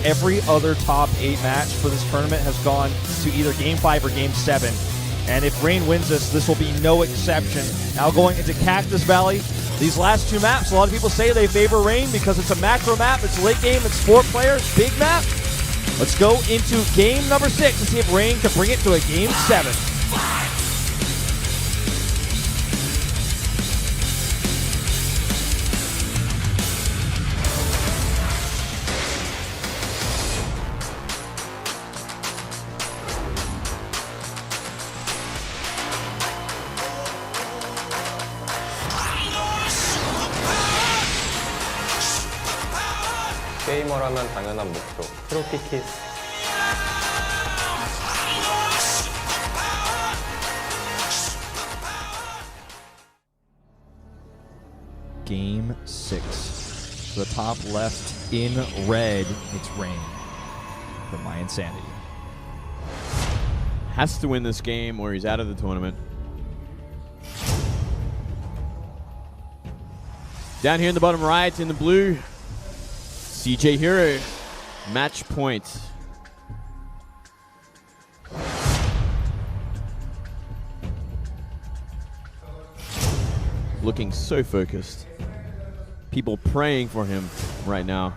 every other top 8 match for this tournament has gone to either Game 5 or Game 7. And if Rain wins this will be no exception. Now going into Cactus Valley, these last 2 maps, a lot of people say they favor Rain because it's a macro map, it's late game, it's 4 players, big map. Let's go into game number 6 and see if Rain can bring it to a Game 7. 게이머라면 당연한 목표, 트로피 키스. Game 6. To the top left in red, it's Rain for My Insanity. Has to win this game or he's out of the tournament. Down here in the bottom right, in the blue, CJ herO, match point. Looking so focused. People praying for him right now.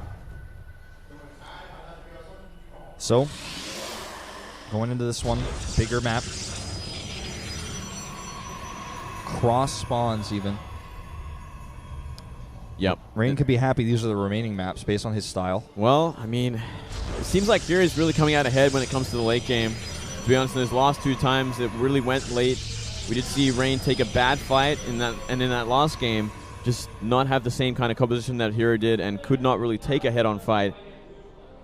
So, going into this one, bigger map. Cross spawns even. Yep. Rain could be happy these are the remaining maps based on his style. Well, I mean, it seems like herO is really coming out ahead when it comes to the late game. To be honest, in those last 2 times it really went late. We did see Rain take a bad fight in that last game, just not have the same kind of composition that herO did and could not really take a head-on fight.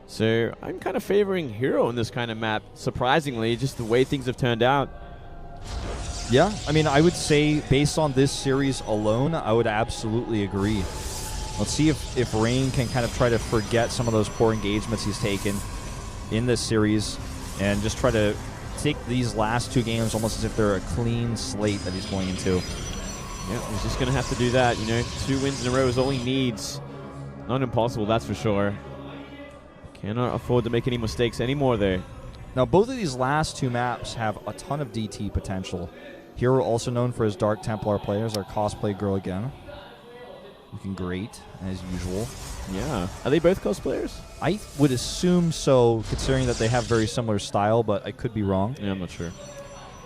So I'm kind of favoring herO in this kind of map, surprisingly, just the way things have turned out. Yeah, I mean, I would say based on this series alone, I would absolutely agree. Let's see if Rain can kind of try to forget some of those poor engagements he's taken in this series and just try to take these last 2 games almost as if they're a clean slate that he's going into. Yeah, he's just going to have to do that. You know, 2 wins in a row is all he needs. Not impossible, that's for sure. Cannot afford to make any mistakes anymore there. Now, both of these last 2 maps have a ton of DT potential. herO, also known for his Dark Templar players, our cosplay girl again. Looking great, as usual. Yeah. Are they both cosplayers? I would assume so, considering that they have very similar style, but I could be wrong. Yeah, I'm not sure.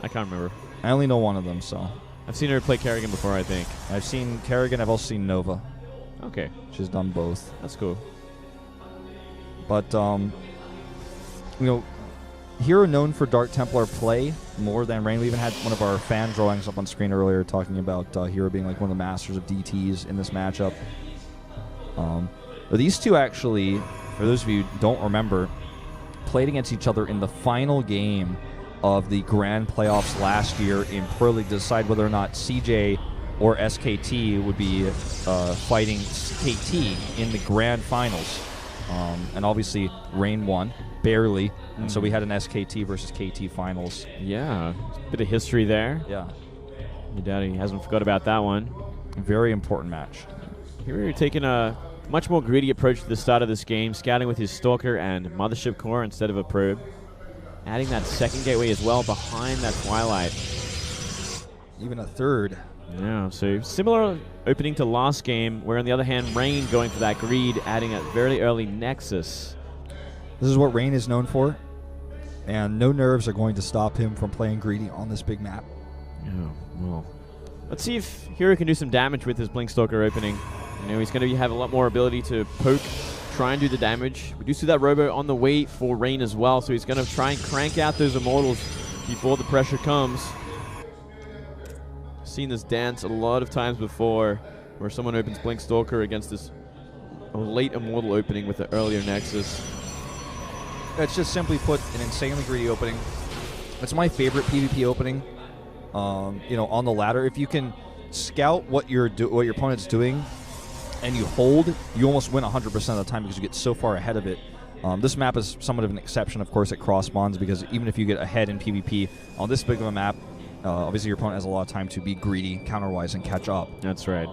I can't remember. I only know one of them, so. I've seen her play Kerrigan before, I think. I've seen Kerrigan, I've also seen Nova. Okay. She's done both. That's cool. But, you know, herO known for Dark Templar play more than Rain. We even had one of our fan drawings up on screen earlier talking about herO being like one of the masters of DTs in this matchup. But these 2 actually, for those of you who don't remember, played against each other in the final game of the Grand Playoffs last year in Pro League to decide whether or not CJ or SKT would be fighting KT in the Grand Finals. And obviously, Rain won, barely. And so we had an SKT versus KT Finals. Yeah, bit of history there. Yeah. I doubt he hasn't forgot about that one. Very important match. Here we're taking a much more greedy approach to the start of this game, scouting with his Stalker and Mothership Core instead of a Probe. Adding that second gateway as well behind that Twilight. Even a third. Yeah, so similar opening to last game, where on the other hand, Rain going for that greed, adding a very early Nexus. This is what Rain is known for, and no nerves are going to stop him from playing greedy on this big map. Yeah, well, let's see if herO can do some damage with his Blink Stalker opening. You know, he's going to have a lot more ability to poke, try and do the damage. We do see that Robo on the way for Rain as well, so he's going to try and crank out those Immortals before the pressure comes. Seen this dance a lot of times before, where someone opens Blink Stalker against this late Immortal opening with the earlier Nexus. It's just simply put an insanely greedy opening. It's my favorite PvP opening. You know, on the ladder, if you can scout what your opponent's doing and you hold, you almost win 100% of the time because you get so far ahead of it. This map is somewhat of an exception, of course, at cross spawns, because even if you get ahead in PvP on this big of a map, obviously your opponent has a lot of time to be greedy counter-wise and catch up. That's right.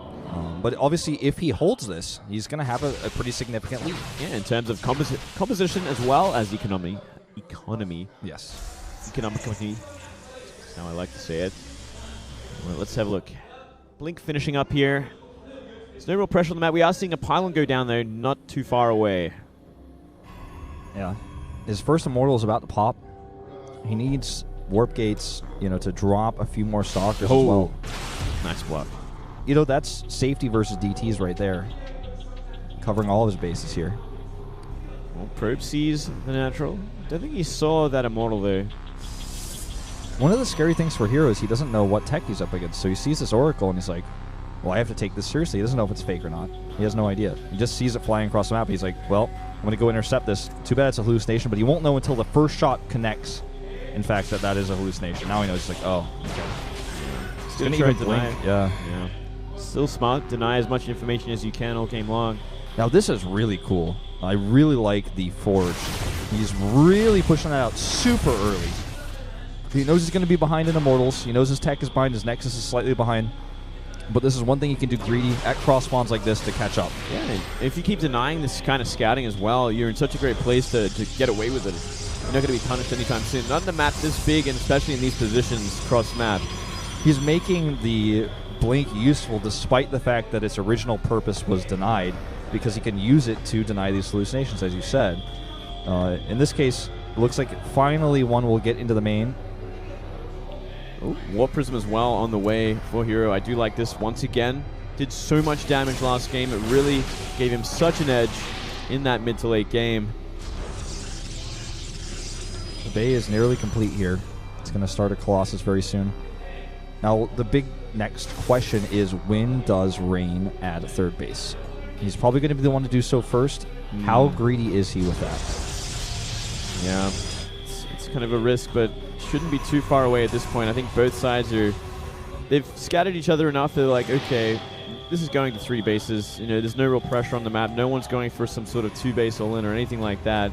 But obviously, if he holds this, he's going to have a pretty significant lead. Yeah, in terms of composition as well as economy. Yes. Economically. That's how I like to say it. Well, let's have a look. Blink finishing up here. There's no real pressure on the map. We are seeing a pylon go down, though, not too far away. Yeah. His first Immortal is about to pop. He needs warp gates, to drop a few more stalkers as well. Nice block. That's safety versus DTs right there. Covering all of his bases here. Well, Probe sees the natural. Don't think he saw that Immortal, though. One of the scary things for herO is he doesn't know what tech he's up against. So he sees this Oracle and he's like, well, I have to take this seriously. He doesn't know if it's fake or not. He has no idea. He just sees it flying across the map. He's like, well, I'm going to go intercept this. Too bad it's a hallucination, but he won't know until the first shot connects. In fact, that is a hallucination. Now he knows. He's like, oh, okay. He's going to try to deny it. Yeah. Still smart. Deny as much information as you can all game long. Now, this is really cool. I really like the Forge. He's really pushing that out super early. He knows he's going to be behind in Immortals. He knows his tech is behind. His Nexus is slightly behind. But this is one thing you can do greedy at cross spawns like this to catch up. Yeah, and if you keep denying this kind of scouting as well, you're in such a great place to get away with it. You're not going to be punished anytime soon. Not in a map this big, and especially in these positions cross map. He's making the Blink useful despite the fact that its original purpose was denied, because he can use it to deny these hallucinations, as you said. In this case, it looks like finally one will get into the main. Oh, Warp Prism as well on the way for herO. I do like this once again. Did so much damage last game. It really gave him such an edge in that mid to late game. The Bay is nearly complete here. It's going to start a Colossus very soon. Now, the big next question is, when does Rain add a third base? He's probably going to be the one to do so first. How greedy is he with that? Yeah, it's kind of a risk, but shouldn't be too far away at this point. I think both sides they've scattered each other enough. They're like, okay, this is going to 3 bases. There's no real pressure on the map. No one's going for some sort of 2-base all-in or anything like that.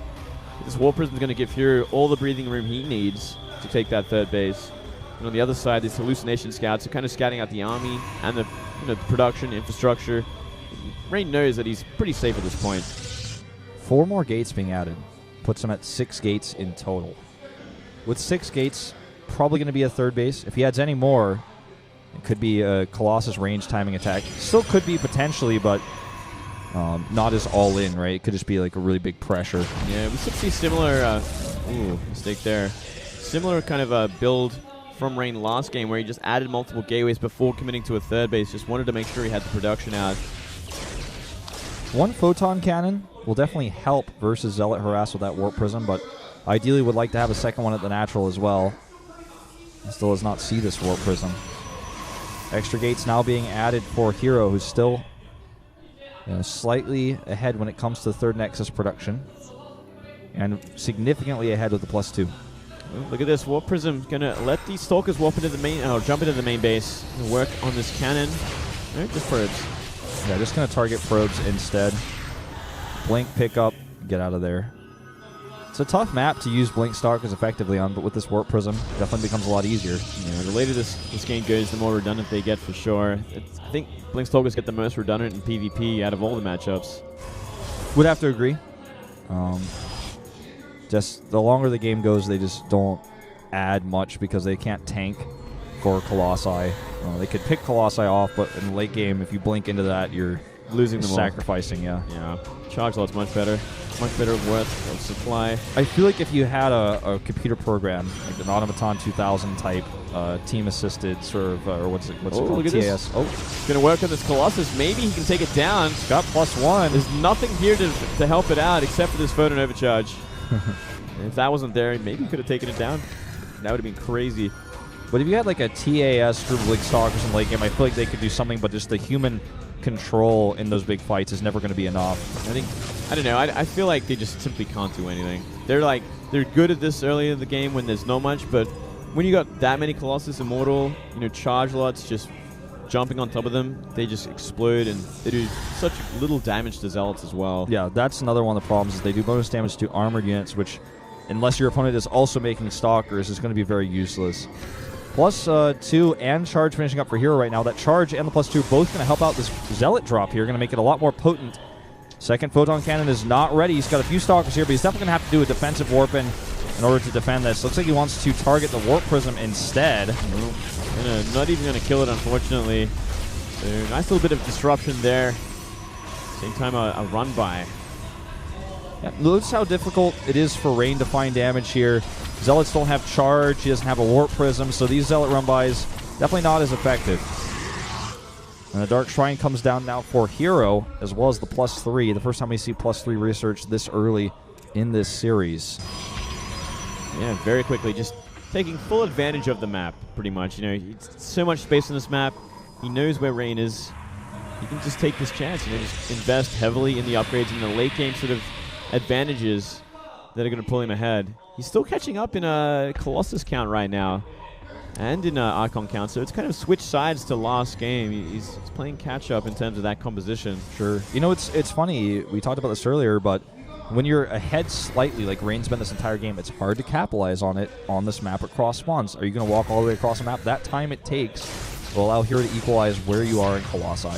This Warp Prism is going to give herO all the breathing room he needs to take that 3rd base. And on the other side, these hallucination scouts are kind of scouting out the army and the production infrastructure. Rain knows that he's pretty safe at this point. 4 more gates being added puts him at 6 gates in total. With 6 gates, probably going to be a 3rd base. If he adds any more, it could be a Colossus range timing attack. Still could be potentially, but not as all-in, right? It could just be like a really big pressure. Yeah, we should see similar... ooh, mistake there. Similar kind of build from Rain last game, where he just added multiple gateways before committing to a 3rd base. Just wanted to make sure he had the production out. 1 Photon Cannon will definitely help versus Zealot Harass with that Warp Prism, but ideally would like to have a second one at the natural as well. Still does not see this Warp Prism. Extra gates now being added for herO, who's still slightly ahead when it comes to the 3rd Nexus production, and significantly ahead with the +2. Well, look at this. Warp Prism going to let these Stalkers warp into the main, or jump into the main base and work on this cannon. Right, just probes. Yeah, just going to target probes instead. Blink, pick up, get out of there. It's a tough map to use Blink Stalkers effectively on, but with this Warp Prism, it definitely becomes a lot easier. Yeah, the later this game goes, the more redundant they get for sure. I think Blink Stalkers get the most redundant in PvP out of all the matchups. Would have to agree. Just the longer the game goes, they just don't add much because they can't tank for Colossi. They could pick Colossi off, but in the late game, if you blink into that, you're losing them all. Sacrificing, yeah. Yeah. Charge lot's much better. Much better worth of supply. I feel like if you had a computer program, like an Automaton 2000 type, team-assisted sort of, or what's it called? Look at TAS. this. Oh, it's going to work on this Colossus. Maybe he can take it down. Got +1. There's nothing here to help it out except for this photon overcharge. If that wasn't there, maybe he could have taken it down. That would have been crazy. But if you had like a TAS group of Blink Stalkers in late game, I feel like they could do something, but just the human control in those big fights is never going to be enough. I don't know. I feel like they just simply can't do anything. They're good at this early in the game when there's not much, but when you got that many Colossus Immortal, charge lots just jumping on top of them, they just explode, and they do such little damage to Zealots as well. Yeah, that's another one of the problems, is they do bonus damage to armored units, which, unless your opponent is also making Stalkers, is going to be very useless. +2 and charge finishing up for herO right now. That charge and the +2 both going to help out this Zealot drop here. Going to make it a lot more potent. Second Photon Cannon is not ready. He's got a few Stalkers here, but he's definitely going to have to do a defensive warp in order to defend this. Looks like he wants to target the Warp Prism instead. Not even going to kill it, unfortunately. So nice little bit of disruption there. Same time, a run by. Yeah, notice how difficult it is for Rain to find damage here. Zealots don't have charge. He doesn't have a Warp Prism, so these Zealot run-bys definitely not as effective. And the Dark Shrine comes down now for herO, as well as the +3. The first time we see +3 research this early in this series. Yeah, very quickly, just taking full advantage of the map, pretty much. You know, it's so much space on this map. He knows where Rain is. He can just take this chance, you know, just invest heavily in the upgrades and the late game sort of advantages that are going to pull him ahead. He's still catching up in a Colossus count right now, and in Archon count, so it's kind of switched sides to last game. He's playing catch-up in terms of that composition. Sure. You know, it's funny, we talked about this earlier, but when you're ahead slightly, like Rain's been this entire game, it's hard to capitalize on it on this map at cross spawns. Are you going to walk all the way across the map? That time it takes will allow herO to equalize where you are in Colossi.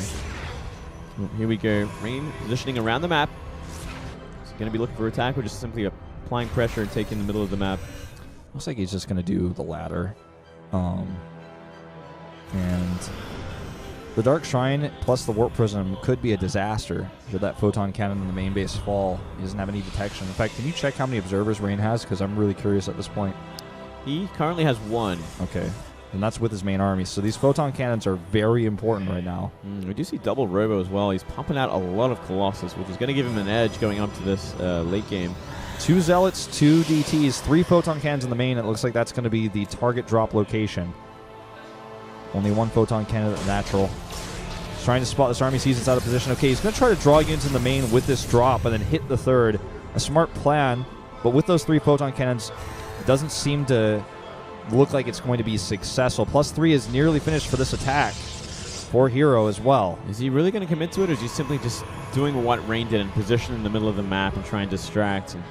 Here we go. Rain positioning around the map. He's going to be looking for attack or just simply applying pressure and taking the middle of the map. Looks like he's just going to do the latter. And the Dark Shrine plus the Warp Prism could be a disaster should that Photon Cannon in the main base fall. He doesn't have any detection. In fact, can you check how many observers Rain has? Because I'm really curious at this point. He currently has 1. Okay. And that's with his main army. So these Photon Cannons are very important right now. We do see double Robo as well. He's pumping out a lot of Colossus, which is going to give him an edge going up to this late game. 2 Zealots, 2 DTs, 3 Photon Cannons in the main. It looks like that's going to be the target drop location. Only 1 Photon Cannon at natural. He's trying to spot this army, sees it's out of position. Okay, he's going to try to draw units in the main with this drop and then hit the third. A smart plan, but with those 3 Photon Cannons, it doesn't seem to look like it's going to be successful. +3 is nearly finished for this attack for herO as well. Is he really going to commit to it, or is he simply just doing what Rain did and position in the middle of the map and try and distract? And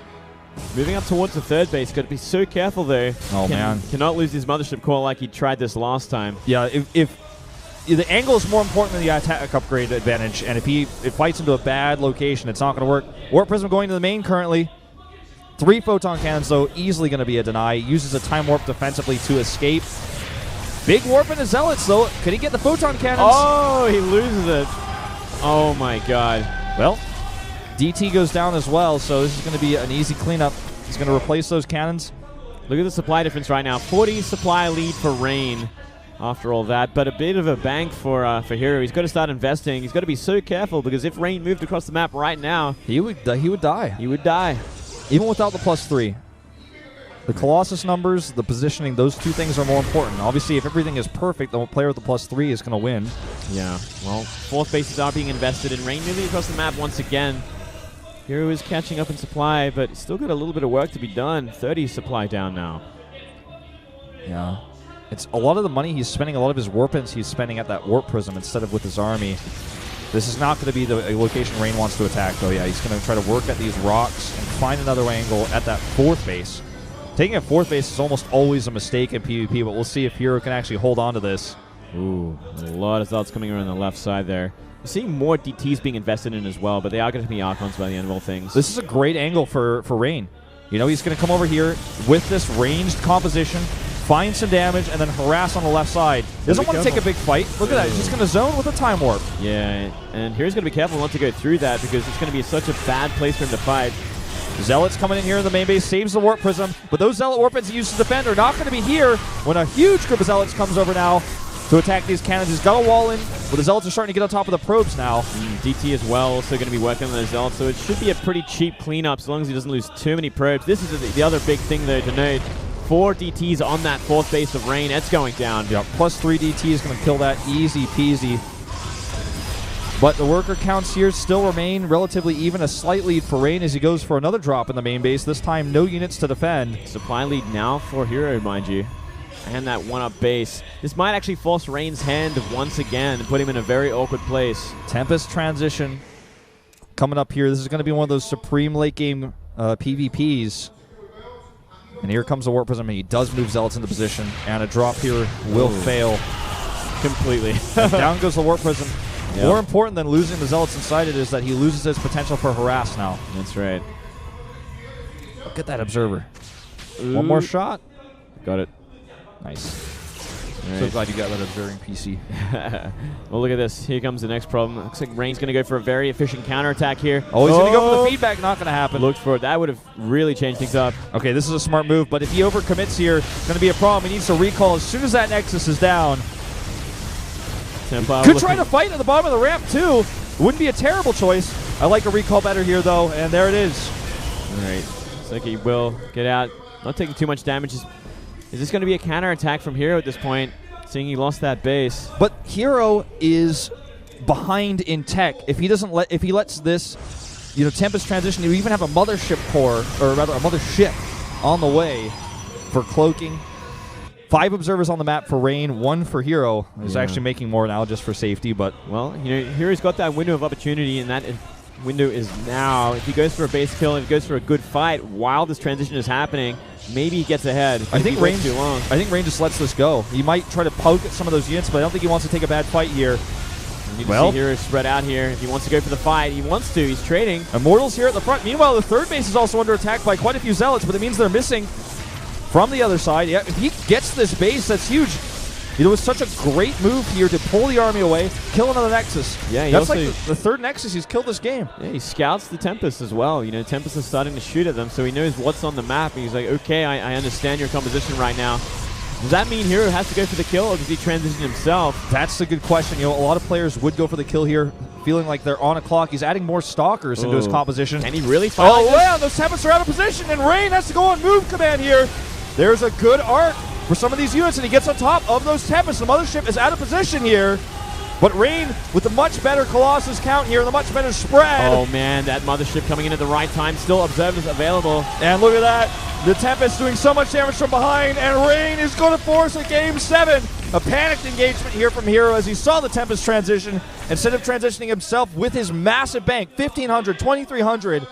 moving up towards the third base, got to be so careful though. Oh man, cannot lose his Mothership core like he tried this last time. Yeah, if the angle is more important than the attack upgrade advantage, and if he fights into a bad location, it's not going to work. Warp Prism going to the main currently. 3 Photon Cannons, though, easily going to be a deny. Uses a Time Warp defensively to escape. Big Warp into Zealots, though. Could he get the Photon Cannons? Oh, he loses it. Oh, my God. Well, DT goes down as well, so this is going to be an easy cleanup. He's going to replace those cannons. Look at the supply difference right now. 40 supply lead for Rain after all that, but a bit of a bank for herO. He's got to start investing. He's got to be so careful, because if Rain moved across the map right now, he would die. He would die. Even without the +3. The Colossus numbers, the positioning, those 2 things are more important. Obviously, if everything is perfect, the player with the +3 is going to win. Yeah, well, 4th bases are being invested in. Rain moving across the map once again. herO is catching up in supply, but he's still got a little bit of work to be done. 30 supply down now. Yeah. It's a lot of the money he's spending, a lot of his warp-ins he's spending at that Warp Prism instead of with his army. This is not going to be the location Rain wants to attack, though. Yeah, he's going to try to work at these rocks and find another angle at that 4th base. Taking a 4th base is almost always a mistake in PvP, but we'll see if herO can actually hold on to this. Ooh, a lot of Zealots coming around the left side there. We're seeing more DTs being invested in as well, but they are going to be Archons by the end of all things. This is a great angle for Rain. You know, he's going to come over here with this ranged composition, find some damage, and then harass on the left side. Doesn't want to take a big fight. Look at that. He's just going to zone with a Time Warp. Yeah, and here's going to be careful not to go through that, because it's going to be such a bad place for him to fight. Zealots coming in here in the main base, saves the Warp Prism, but those Zealot Warp-ins he used to defend are not going to be here when a huge group of Zealots comes over now to attack these cannons. He's got a wall in, but the Zealots are starting to get on top of the probes now. DT as well, also going to be working on those Zealots, so it should be a pretty cheap cleanup as long as he doesn't lose too many probes. This is the other big thing, though, to note. 4 DTs on that 4th base of Rain. It's going down. Yep. +3 DT is going to kill that easy peasy. But the worker counts here still remain relatively even. A slight lead for Rain as he goes for another drop in the main base. This time, no units to defend. Supply lead now for herO, mind you. And that 1-up base. This might actually force Rain's hand once again and put him in a very awkward place. Tempest transition coming up here. This is going to be one of those supreme late game PvPs. And here comes the Warp Prism, and he does move Zealots into position, and a drop here will fail. Completely. Down goes the Warp Prism. Yep. More important than losing the Zealots inside it is that he loses his potential for harass now. That's right. Look at that Observer. Ooh. One more shot. Got it. Nice. All So right. glad you got that Observing PC. Well, look at this. Here comes the next problem. Looks like Rain's going to go for a very efficient counterattack here. Oh, he's going to go for the feedback. Not going to happen. Looked for it. That would have really changed things up. Okay, this is a smart move, but if he overcommits here, it's going to be a problem. He needs to recall as soon as that Nexus is down. Templar Could try to fight at the bottom of the ramp, too. Wouldn't be a terrible choice. I like a recall better here, though, and there it is. All right. Looks like he will get out. Not taking too much damage. Is this going to be a counterattack from herO at this point, seeing he lost that base? But herO is behind in tech. If he lets this, Tempest transition, you even have a mothership core, or rather a mothership on the way for cloaking. 5 observers on the map for Rain, 1 for herO. Is actually making more now just for safety, but well, hero's got that window of opportunity, and that window is now. If he goes for a base kill, if he goes for a good fight while this transition is happening, maybe he gets ahead. I think Rain too long. I think Rain just lets this go. He might try to poke at some of those units, but I don't think he wants to take a bad fight here. You need to see herO spread out here. If he wants to go for the fight, he wants to. He's trading. Immortals here at the front. Meanwhile, the third base is also under attack by quite a few Zealots, but it means they're missing from the other side. Yeah, if he gets this base, that's huge. It was such a great move here to pull the army away, kill another Nexus. Yeah, that's like the third Nexus he's killed this game. Yeah, he scouts the Tempest as well. Tempest is starting to shoot at them, so he knows what's on the map. He's like, okay, I understand your composition right now. Does that mean herO has to go for the kill, or does he transition himself? That's a good question. A lot of players would go for the kill here, feeling like they're on a clock. He's adding more Stalkers into his composition. Can he really fight like this? Wow, those Tempests are out of position, and Rain has to go on move command here. There's a good arc for some of these units, and he gets on top of those Tempests. The Mothership is out of position here, but Rain with the much better Colossus count here, the much better spread. Oh man, that Mothership coming in at the right time. Still observers available. And look at that. The Tempest doing so much damage from behind, and Rain is going to force a Game 7. A panicked engagement here from herO as he saw the Tempest transition. Instead of transitioning himself with his massive bank, 1,500, 2,300,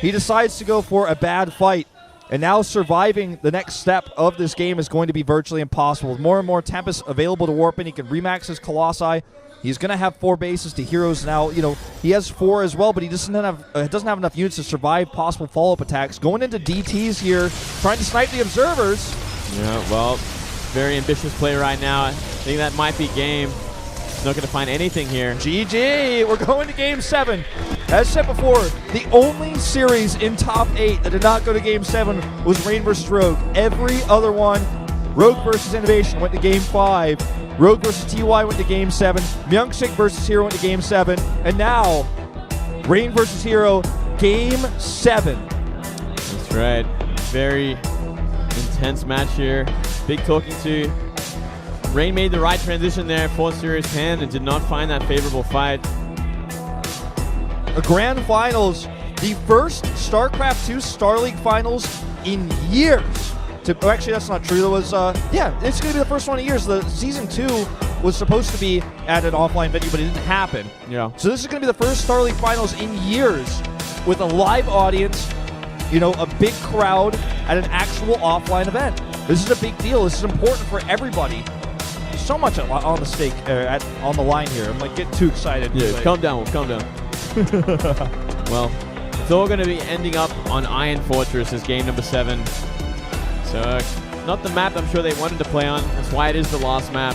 he decides to go for a bad fight. And now surviving the next step of this game is going to be virtually impossible. With more and more Tempests available to warp in, he can remax his Colossi. He's going to have 4 bases to herO's now. He has 4 as well, but he doesn't have enough units to survive possible follow-up attacks. Going into DTs here, trying to snipe the observers. Yeah, well, very ambitious play right now. I think that might be game. He's not going to find anything here. GG, we're going to Game 7. As said before, the only series in top 8 that did not go to Game 7 was Rain vs. Rogue. Every other one, Rogue versus Innovation, went to Game 5. Rogue versus TY went to Game 7. Myungsik versus herO went to Game 7. And now, Rain versus herO, Game 7. That's right. Very intense match here. Big talking to. Rain made the right transition there, forced herO's hand, and did not find that favorable fight. A Grand Finals, the first StarCraft 2 StarLeague Finals in years. Actually, that's not true. There was, it's going to be the first one in years. The Season 2 was supposed to be at an offline venue, but it didn't happen. Yeah. So this is going to be the first StarLeague Finals in years with a live audience, a big crowd at an actual offline event. This is a big deal. This is important for everybody. There's so much on the stake, on the line here. I'm getting too excited. Yeah, calm down. Calm down. Well, it's all going to be ending up on Iron Fortress as game number 7. So, not the map I'm sure they wanted to play on. That's why it is the last map.